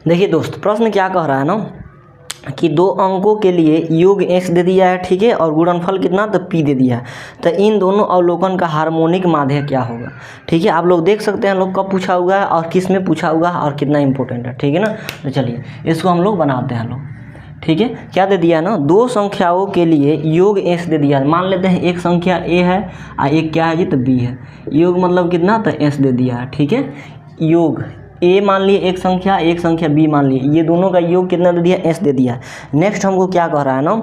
देखिए दोस्त, प्रश्न क्या कह रहा है ना कि दो अंकों के लिए योग x दे दिया है, ठीक है, और गुणनफल कितना तो p दे दिया है। तो इन दोनों अवलोकन का हार्मोनिक माध्य क्या होगा, ठीक है। आप लोग देख सकते हैं लोग कब पूछा हुआ है और किस में पूछा हुआ है और कितना इंपॉर्टेंट है, ठीक है ना। तो चलिए इसको हम लोग बनाते हैं लोग, ठीक है। क्या दे दिया ना, दो संख्याओं के लिए योग x दे दिया है। मान लेते हैं एक संख्या a है और एक क्या है जी तो b है। योग मतलब कितना तो s दे दिया है, ठीक है। योग a मान लिए एक संख्या b मान लिए, ये दोनों का योग कितना दे दिया s दे दिया है। नेक्स्ट हमको क्या कह रहा है ना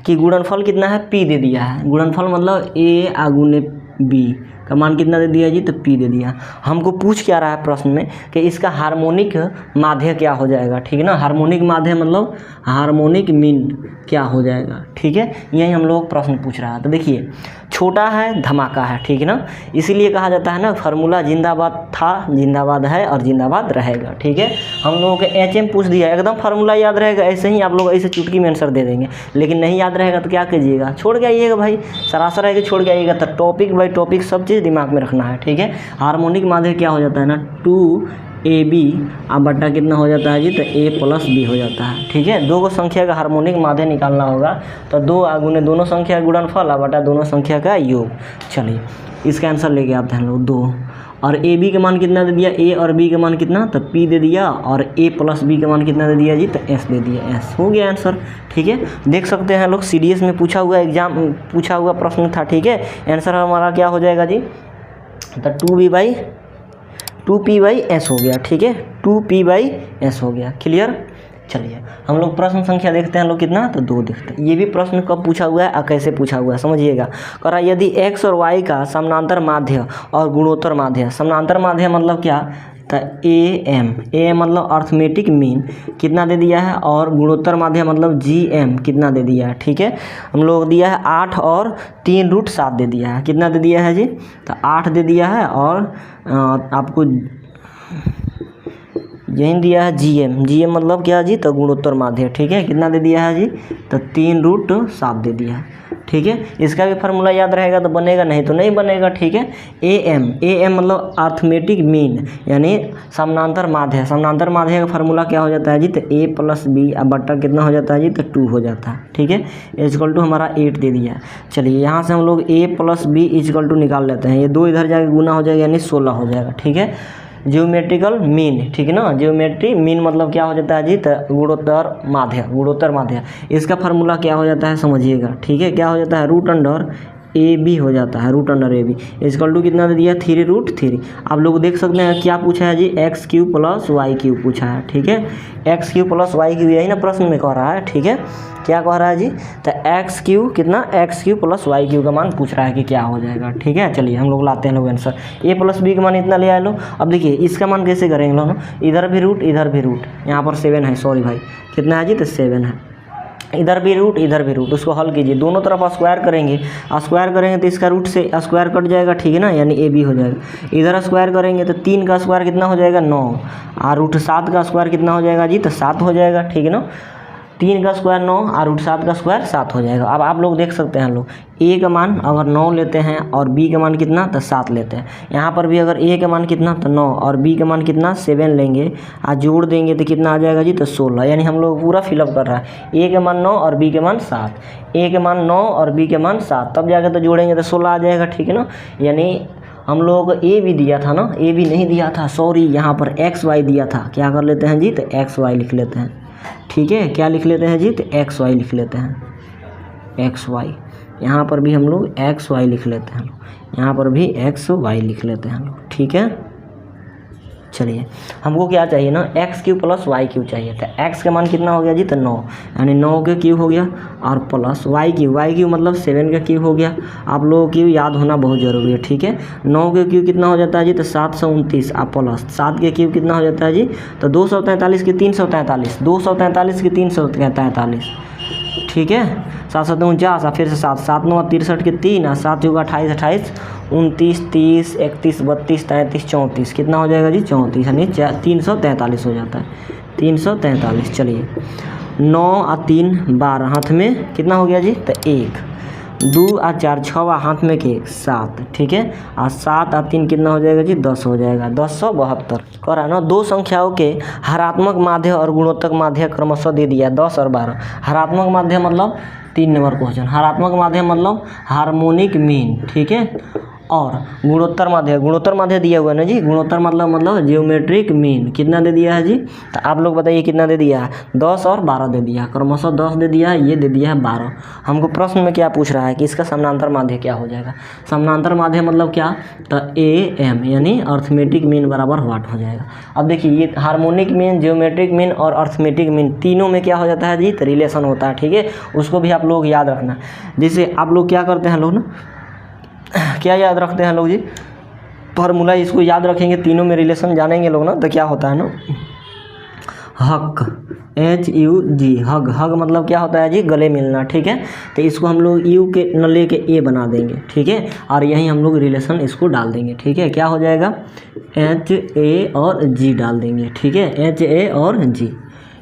कि गुणनफल कितना है p दे दिया है। गुणनफल मतलब a आगुने b का मान कितना दे दिया जी तो p दे दिया। हमको पूछ क्या रहा है प्रश्न में कि इसका हार्मोनिक माध्य क्या हो जाएगा, ठीक है ना। हार्मोनिक माध्य मतलब हार्मोनिक मीन क्या हो जाएगा, ठीक है। यही हम लोग प्रश्न पूछ रहा है। तो देखिए छोटा है धमाका है, ठीक है ना, इसीलिए कहा जाता है ना फार्मूला जिंदाबाद था, जिंदाबाद है और जिंदाबाद रहेगा, ठीक है। हम लोगों के HM पूछ दिया, एकदम फार्मूला याद रहेगा, ऐसे ही आप लोग ऐसे चुटकी में आंसर दे देंगे। लेकिन नहीं याद रहेगा तो क्या कीजिएगा, छोड़ के आइएगा भाई, सरासर है कि छोड़ के आइएगा। तो टॉपिक बाई टॉपिक सब चीज़ दिमाग में रखना है, ठीक है। हार्मोनिक माध्य क्या हो जाता है ना 2AB अब बट्टा कितना हो जाता है जी तो A+B हो जाता है, ठीक है। दो को संख्या का हार्मोनिक माध्य निकालना होगा तो दो आगुने दोनों संख्या का गुणनफल अब बटा दोनों संख्या का योग। चलिए इसका आंसर लेके आते हैं लोग 2। और AB का मान कितना दे दिया, A और B का मान कितना तो P दे दिया, और A+B का मान कितना दे दिया जी तो S दे दिया, S हो गया आंसर, ठीक है। देख सकते हैं लोग CDS में पूछा हुआ एग्जाम पूछा हुआ प्रश्न था, ठीक है। आंसर हमारा क्या हो जाएगा जी तो 2P/S हो गया, ठीक है। 2P/S हो गया, क्लियर। चलिए हम लोग प्रश्न संख्या देखते हैं लोग कितना तो 2 देखते हैं। ये भी प्रश्न कब पूछा हुआ है और कैसे पूछा हुआ है समझिएगा। कह रहा यदि x और y का समानांतर माध्य और गुणोत्तर माध्य, समानांतर माध्य मतलब क्या तो AM मतलब अर्थमेटिक मीन कितना दे दिया है, और गुणोत्तर माध्य मतलब GM कितना दे दिया है, ठीक है। हम लोग दिया है 8 और 3√7 दे दिया है, कितना दे दिया है जी तो 8 दे दिया है, और आपको यही दिया है GM मतलब क्या जी तो गुणोत्तर माध्य, ठीक है। कितना दे दिया है जी तो 3√7 दे दिया है, ठीक है। इसका भी फार्मूला याद रहेगा तो बनेगा, नहीं तो नहीं बनेगा, ठीक है। AM मतलब अर्थमेटिक मीन यानी समानांतर माध्य, समानांतर माध्य का फार्मूला क्या हो जाता है जी तो A+B अब बट्टा कितना हो जाता है जी तो 2 हो जाता है, ठीक है। = हमारा 8 दे दिया। चलिए यहाँ से हम लोग A+B = निकाल लेते हैं। ये 2 इधर जाके गुना हो जाएगा यानी 16 हो जाएगा, ठीक है। ज्योमेट्रिकल मीन, ठीक है ना, ज्योमेट्री मीन मतलब क्या हो जाता है जी तो गुणोत्तर माध्य। इसका फार्मूला क्या हो जाता है समझिएगा, ठीक है। क्या हो जाता है √AB हो जाता है, √AB = कितना दे दिया 3√3। आप लोग देख सकते हैं क्या पूछा है जी x³ + y³ पूछा है, ठीक है। x³ + y³ यही ना प्रश्न में कह रहा है, ठीक है। क्या कह रहा है जी तो x³ कितना x³ + y³ का मान पूछ रहा है कि क्या हो जाएगा, ठीक है। चलिए हम लोग लाते हैं लोग आंसर। A+B का मान इतना ले आए लो। अब देखिए इसका मान कैसे करेंगे लोग, इधर भी रूट इधर भी रूट, यहाँ पर 7 है, सॉरी भाई कितना है जी तो 7 है, इधर भी रूट इधर भी रूट, उसको हल कीजिए, दोनों तरफ स्क्वायर करेंगे। स्क्वायर करेंगे तो इसका रूट से स्क्वायर कट जाएगा, ठीक है ना, यानी AB हो जाएगा। इधर स्क्वायर करेंगे तो 3 का स्क्वायर कितना हो जाएगा 9, और √7 का स्क्वायर कितना हो जाएगा जी तो 7 हो जाएगा, ठीक है ना। 3 का स्क्वायर 9 और √7 का स्क्वायर 7 हो जाएगा। अब आप लोग देख सकते हैं लोग A का मान अगर 9 लेते हैं और B का मान कितना तो 7 लेते हैं। यहाँ पर भी अगर A का मान कितना तो 9 और B का मान कितना 7 लेंगे और जोड़ देंगे तो कितना आ जाएगा जी तो 16, यानी हम लोग पूरा फिलअप कर रहा है। A का मान 9 और B के मान 7, A के मान 9 और B के मान 7, तब जाकर तो जोड़ेंगे तो 16 आ जाएगा, ठीक है ना। यानी हम लोग A भी दिया था ना, A भी नहीं दिया था, सॉरी, यहाँ पर XY दिया था। क्या कर लेते हैं जी तो XY लिख लेते हैं, ठीक है। क्या लिख लेते हैं जी तो XY लिख लेते हैं, XY। यहाँ पर भी हम लोग XY लिख लेते हैं, यहाँ पर भी XY लिख लेते हैं लोग, ठीक है। चलिए हमको क्या चाहिए ना x³ + y³ चाहिए था। x का मान कितना हो गया जी तो 9, यानी 9 के क्यूब हो गया, और प्लस y³ मतलब 7 का क्यूब हो गया। आप लोगों की याद होना बहुत ज़रूरी है, ठीक है। 9 के क्यूब कितना हो जाता है जी तो 729, और प्लस 7 के क्यूब कितना हो जाता है जी तो 243 के 343, 243 के 343, ठीक है। 749 और फिर से 7, 7 9 63 के 3 और 7 होगा 28, 28 29 30 31 32 33 34, कितना हो जाएगा जी 34, यानी 343 हो जाता है, 343। चलिए 9 और 3 12, हाथ में कितना हो गया जी तो 1, 2 और 4 6 हाथ में के 7, ठीक है, और 7 और 3 कितना हो जाएगा जी 10 हो जाएगा, 1072 कर रहा है ना। दो संख्याओं के हरात्मक माध्य और गुणोत्तक माध्य क्रमशः दे दिया 10 और 12। हरात्मक माध्य मतलब 3 नंबर क्वेश्चन, हरात्मक माध्य मतलब हार्मोनिक मीन, ठीक है, और गुणोत्तर माध्य दिया हुआ है ना जी। गुणोत्तर मतलब जियोमेट्रिक मीन कितना दे दिया है जी, तो आप लोग बताइए कितना दे दिया है, 10 और 12 दे दिया, क्रमशः 10 दे दिया है, ये दे दिया है 12। हमको प्रश्न में क्या पूछ रहा है कि इसका समानांतर माध्य क्या हो जाएगा। समानांतर माध्य मतलब क्या, तो AM यानी अर्थमेटिक मीन बराबर व्हाट हो जाएगा। अब देखिए ये हार्मोनिक मीन, जियोमेट्रिक मीन और अर्थमेटिक मीन तीनों में क्या हो जाता है जी, तो रिलेशन होता है, ठीक है, उसको भी आप लोग याद रखना। जैसे आप लोग क्या करते हैं लोग ना, क्या याद रखते हैं लोग जी, फार्मूला इसको याद रखेंगे, तीनों में रिलेशन जानेंगे लोग ना, तो क्या होता है ना, हक, HUG, हग, हग मतलब क्या होता है जी, गले मिलना, ठीक है, तो इसको हम लोग यू के न ले के ए बना देंगे, ठीक है, और यहीं हम लोग रिलेशन इसको डाल देंगे, ठीक है, क्या हो जाएगा HA और G डाल देंगे, ठीक है, HA और G,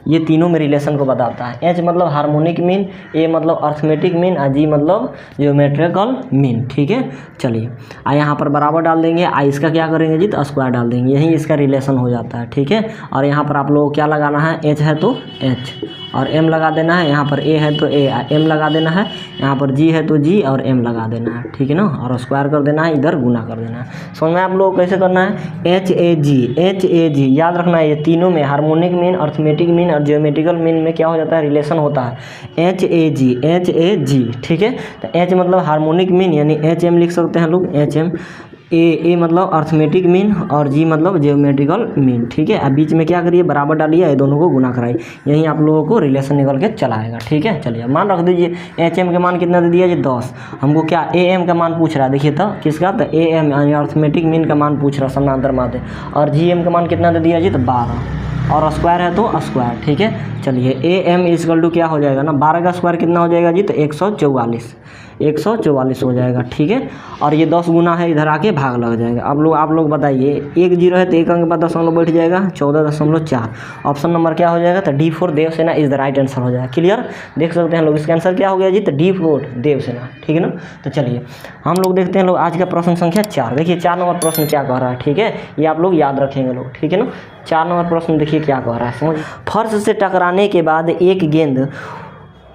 ये तीनों में रिलेशन को बताता है। H मतलब हार्मोनिक मीन, A मतलब अर्थमेटिक मीन और G मतलब जियोमेट्रिकल मीन, ठीक है। चलिए यहाँ पर बराबर डाल देंगे, इसका क्या करेंगे जी, तो स्क्वायर डाल देंगे, यही इसका रिलेशन हो जाता है, ठीक है। और यहाँ पर आप लोगों को क्या लगाना है, H है तो H और M लगा देना है, यहाँ पर A है तो A M लगा देना है, यहाँ पर G है तो G और M लगा देना है, ठीक है ना, और स्क्वायर कर देना है, इधर गुना कर देना है। समझ में आप लोग कैसे करना है, HAG याद रखना है, ये तीनों में हार्मोनिक मीन, अर्थमेटिक मीन और जियोमेट्रिकल मीन में क्या हो जाता है, रिलेशन होता है HAG, ठीक है। तो H मतलब हार्मोनिक मीन यानी HM लिख सकते हैं लोग, HM, A मतलब अर्थमेटिक मीन और G मतलब जियोमेट्रिकल मीन, ठीक है। अब बीच में क्या करिए, बराबर डालिए, ये दोनों को गुना कराइए, यहीं आप लोगों को रिलेशन निकल के चला आएगा, ठीक है। चलिए मान रख दीजिए, HM के मान कितना दे दिया जी 10, हमको क्या AM का मान पूछ रहा है, देखिए तो किसका, तो AM यानी अर्थमेटिक मीन का मान पूछ रहा है समानांतर माध्य, और GM का मान कितना दे दिया जी, तो 12 और स्क्वायर है तो स्क्वायर, ठीक है। चलिए AM इक्वल टू क्या हो जाएगा ना, 12 का स्क्वायर कितना हो जाएगा जी, तो 144 हो जाएगा, ठीक है। और ये 10 गुना है, इधर आके भाग लग जाएगा। अब लोग आप लोग बताइए, 1 0 है तो एक अंक पर दशमलव बैठ जाएगा, 14.4। ऑप्शन नंबर क्या हो जाएगा, तो D4 Devasena is the right answer हो जाएगा। क्लियर, देख सकते हैं लोग, इसका आंसर क्या हो गया जी, तो D4 देवसेना, ठीक है ना। तो चलिए हम लोग देखते हैं लोग आज का प्रश्न संख्या 4। देखिए 4 नंबर प्रश्न क्या कह रहा है, ठीक है, ये आप लोग याद रखेंगे लोग, ठीक है ना। 4 नंबर प्रश्न देखिए क्या कह रहा है, समझ। फर्श से टकराने के बाद एक गेंद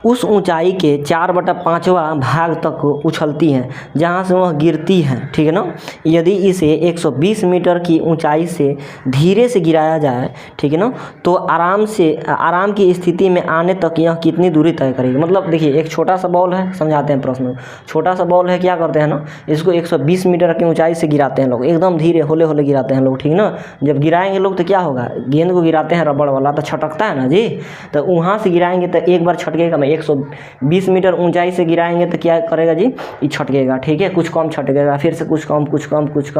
उस ऊंचाई के 4/5वां भाग तक उछलती है जहां से वह गिरती है, ठीक है ना। यदि इसे 120 मीटर की ऊंचाई से धीरे से गिराया जाए, ठीक है ना, तो आराम की स्थिति में आने तक यह कितनी दूरी तय करेगी। मतलब देखिए एक छोटा सा बॉल है, समझाते हैं प्रश्न। छोटा सा बॉल है, क्या करते हैं ना, इसको 120 मीटर की ऊंचाई से गिराते हैं लोग, एकदम धीरे होले होले गिराते हैं लोग, ठीक ना। जब गिराएंगे लोग तो क्या होगा, गेंद को गिराते हैं रबड़ वाला तो छटकता है ना जी, तो वहाँ से गिराएंगे तो एक बार छटकेगा, 120 मीटर ऊंचाई से गिराएंगे तो क्या करेगा जी, ये छटकेगा, ठीक है, कुछ कम छटकेगा, फिर से कुछ कम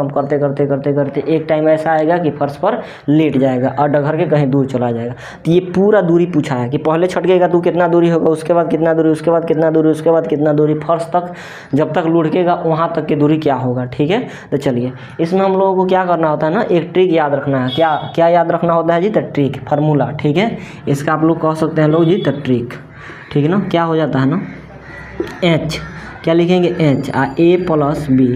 करते करते एक टाइम ऐसा आएगा कि फर्श पर लेट जाएगा और डगर के कहीं दूर चला जाएगा। तो ये पूरा दूरी पूछा है कि पहले छटकेगा तो कितना दूरी होगा, उसके बाद कितना दूरी, उसके बाद कितना दूरी, उसके बाद कितना दूरी, फर्श तक जब तक लुढ़केगा वहाँ तक की दूरी क्या होगा, ठीक है। तो चलिए इसमें हम लोगों को क्या करना होता है ना, एक ट्रिक याद रखना है। क्या याद रखना होता है जी, तो ट्रिक, फार्मूला, ठीक है। इसका आप लोग कह सकते हैं लोग जी, तो ट्रिक, ठीक है ना। क्या हो जाता है ना, H क्या लिखेंगे, H A प्लस B,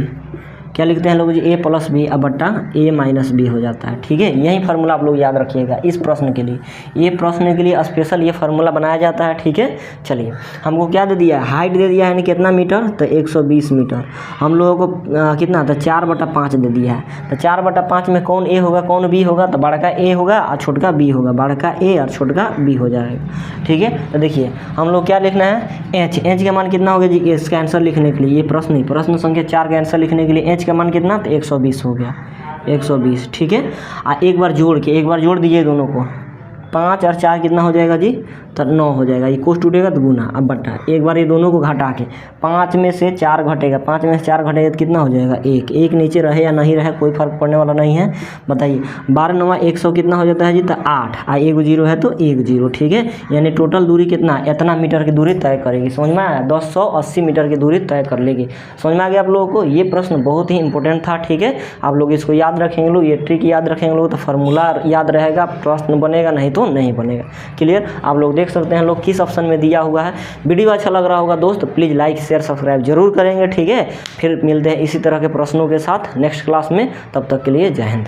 क्या लिखते हैं लोग जी, A प्लस B बट्टा A माइनस B हो जाता है, ठीक है। यही फार्मूला आप लोग याद रखिएगा इस प्रश्न के लिए, ये प्रश्न के लिए स्पेशल ये फार्मूला बनाया जाता है, ठीक है। चलिए हमको क्या दे दिया है, हाइट दे दिया है यानी कितना मीटर, तो 120 मीटर। हम लोगों को कितना, तो 4/5 दे दिया है। तो 4/5 में कौन A होगा कौन B होगा, तो बड़का A होगा और छोटका B होगा, बड़का A और छोटका B हो जाएगा, ठीक है। तो देखिए हम लोग क्या लिखना है, H का मान कितना हो गया जी, इसका आंसर लिखने के लिए, ये प्रश्न संख्या 4 का आंसर लिखने के लिए H का मान कितना, तो 120 हो गया, 120, ठीक है। एक बार जोड़ दीजिए दोनों को, 5 और 4 कितना हो जाएगा जी, तो 9 हो जाएगा। ये कोस टूटेगा तो गुना, अब बट्टा, एक बार ये दोनों को घटा के 5 में से 4 घटेगा, 5 में से 4 घटेगा तो कितना हो जाएगा, 1 नीचे रहे या नहीं रहे कोई फर्क पड़ने वाला नहीं है। बताइए 12 9 100 कितना हो जाता है जी, तो 8 और 1 0 है तो 1 0, ठीक है। यानी टोटल दूरी कितना, इतना मीटर की दूरी तय करेगी, समझ में आया, 280 मीटर की दूरी तय कर लेगी। समझ में आ गया आप लोगों को, ये प्रश्न बहुत ही इंपॉर्टेंट था, ठीक है। आप लोग इसको याद रखेंगे लोग, ये ट्रिक याद रखेंगे लोग तो फार्मूला याद रहेगा, प्रश्न बनेगा, नहीं तो नहीं बनेगा। क्लियर, आप लोग देख सकते हैं लोग किस ऑप्शन में दिया हुआ है। वीडियो अच्छा लग रहा होगा दोस्त, प्लीज़ लाइक शेयर सब्सक्राइब जरूर करेंगे, ठीक है। फिर मिलते हैं इसी तरह के प्रश्नों के साथ नेक्स्ट क्लास में, तब तक के लिए जय हिंद।